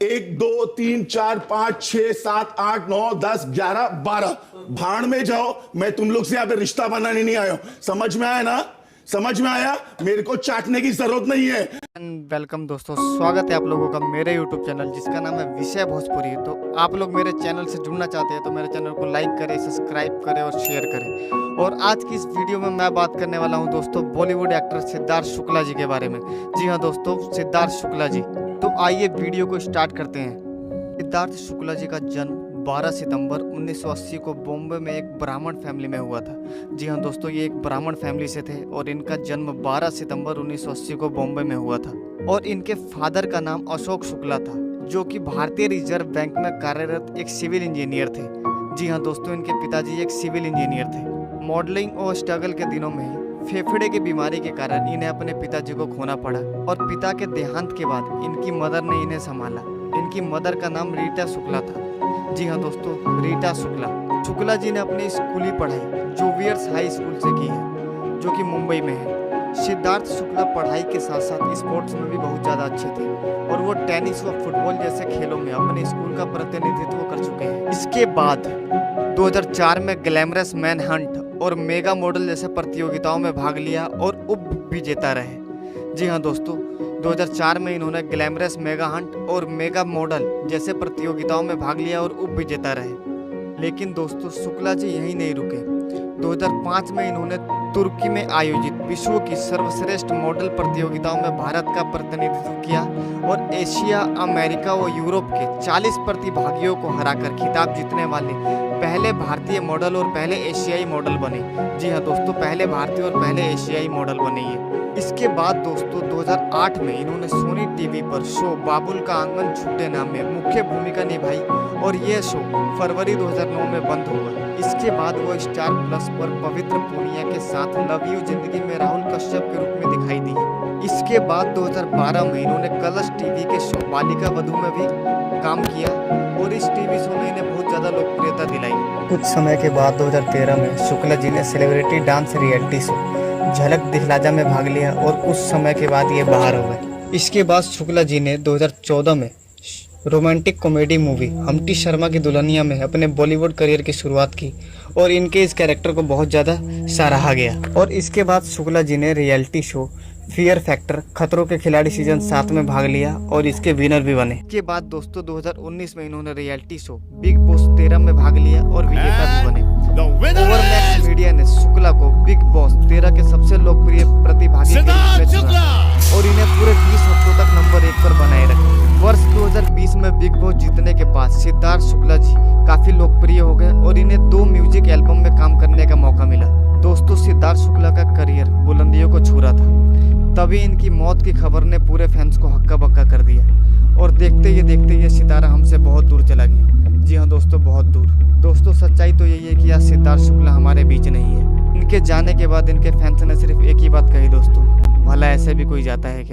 1 2 3 4 5 6 7 8 9 10 11 12 भाड़ में जाओ। मैं तुम लोग से यहाँ पे रिश्ता बनाने नहीं आया हूं। समझ में आया ना? समझ में आया? मेरे को चाटने की जरूरत नहीं है। वेलकम दोस्तों, स्वागत है आप लोगों का मेरे YouTube चैनल जिसका नाम है विषय भोजपुरी। तो आप लोग मेरे चैनल से जुड़ना चाहते हैं तो मेरे चैनल को लाइक करें, सब्सक्राइब करें और शेयर करें। और आज की इस वीडियो में मैं बात करने वाला हूं दोस्तों बॉलीवुड एक्टर सिद्धार्थ शुक्ला जी के बारे में। जी हाँ दोस्तों, सिद्धार्थ शुक्ला जी। तो आइए वीडियो को स्टार्ट करते हैं। सिद्धार्थ शुक्ला जी का जन्म 12 सितंबर 1980 को बॉम्बे में एक ब्राह्मण फैमिली में हुआ था। जी हाँ दोस्तों, ये एक ब्राह्मण फैमिली से थे और इनका जन्म 12 सितंबर 1980 को बॉम्बे में हुआ था। और इनके फादर का नाम अशोक शुक्ला था, जो कि भारतीय रिजर्व बैंक में कार्यरत एक सिविल इंजीनियर थे। जी हाँ दोस्तों, इनके पिताजी एक सिविल इंजीनियर थे। मॉडलिंग और स्ट्रगल के दिनों में ही फेफड़े की बीमारी के कारण इन्हें अपने पिताजी को खोना पड़ा और पिता के देहांत के बाद इनकी मदर ने इन्हें संभाला। इनकी मदर का नाम रीटा शुक्ला था। जी हाँ दोस्तों, रीटा शुक्ला। शुक्ला जी ने अपनी स्कूली पढ़ाई जोवियर्स हाई स्कूल से की है, जो कि मुंबई में है। सिद्धार्थ शुक्ला पढ़ाई के साथ साथ स्पोर्ट्स में भी बहुत ज़्यादा अच्छे थे और वो टेनिस व फुटबॉल जैसे खेलों में अपने स्कूल का प्रतिनिधित्व कर चुके हैं। इसके बाद 2004 में ग्लैमरस मैन हंट और मेगा मॉडल जैसे प्रतियोगिताओं में भाग लिया और उप विजेता रहे। जी हाँ दोस्तों, 2004 में इन्होंने ग्लैमरस मेगा हंट और मेगा मॉडल जैसे प्रतियोगिताओं में भाग लिया और उप विजेता रहे। लेकिन दोस्तों शुक्ला जी यहीं नहीं रुके। 2005 में इन्होंने तुर्की में आयोजित विश्व की सर्वश्रेष्ठ मॉडल प्रतियोगिताओं में भारत का प्रतिनिधित्व किया और एशिया, अमेरिका व यूरोप के 40 प्रतिभागियों को हराकर खिताब जीतने वाले पहले भारतीय मॉडल और पहले एशियाई मॉडल बने। जी हाँ दोस्तों, पहले भारतीय और पहले एशियाई मॉडल बने ये। इसके बाद दोस्तों 2008 में इन्होंने सोनी टीवी पर शो बाबुल का आंगन छूटे नाम में मुख्य भूमिका निभाई और यह शो फरवरी 2009 में बंद हुआ। इसके बाद वो स्टार प्लस पर पवित्र पूनिया के साथ लव यू जिंदगी में राहुल कश्यप के रूप में दिखाई दी। इसके बाद 2012 में इन्होंने कलर्स टीवी के शो बालिका वधू में भी काम किया और इस टीवी शो ने इन्हें बहुत ज़्यादा लोकप्रियता दिलाई। कुछ समय के बाद 2013 में शुक्ला जी ने सेलिब्रिटी डांस रियलिटी शो झलक दिखलाजा में भाग लिया और कुछ समय के बाद ये बाहर हो गए। इसके बाद शुक्ला जी ने 2014 में romantic comedy movie Humpty Sharma की दुल्हनिया में अपने बॉलीवुड करियर की शुरुआत की और इनके इस कैरेक्टर को बहुत ज़्यादा सराहा गया। और इसके बाद शुक्ला जी ने रियलिटी शो फियर फैक्टर खतरों के खिलाड़ी सीजन 7 में भाग लिया और इसके विनर भी बने। इसके बाद दोस्तों 2019 में इन्होंने रियलिटी शो बिग बॉस 13 में भाग लिया और विजेता भी बने। ओवरमैक्स मीडिया ने शुक्ला को बिग बॉस 13 के सबसे लोकप्रिय प्रतिभागी के रूप में चुना और इन्हें पूरे 20 हफ्तों तक नंबर 1 पर बनाए रखा। वर्ष 2020 में बिग बॉस जीतने के बाद सिद्धार्थ शुक्ला जी काफी लोकप्रिय हो गए और इन्हें 2 म्यूजिक एल्बम में काम करने का मौका मिला। दोस्तों सिद्धार्थ शुक्ला का करियर बुलंदियों को छू रहा था, तभी इनकी मौत की खबर ने पूरे फैंस को हक्का बक्का कर दिया और देखते ही सितारा हमसे बहुत दूर चला गया। जी हाँ दोस्तों, बहुत दूर। दोस्तों सच्चाई तो यही है कि आज सिद्धार्थ शुक्ला हमारे बीच नहीं है। इनके जाने के बाद इनके फैंस ने सिर्फ एक ही बात कही दोस्तों, भला ऐसे भी कोई जाता है क्या।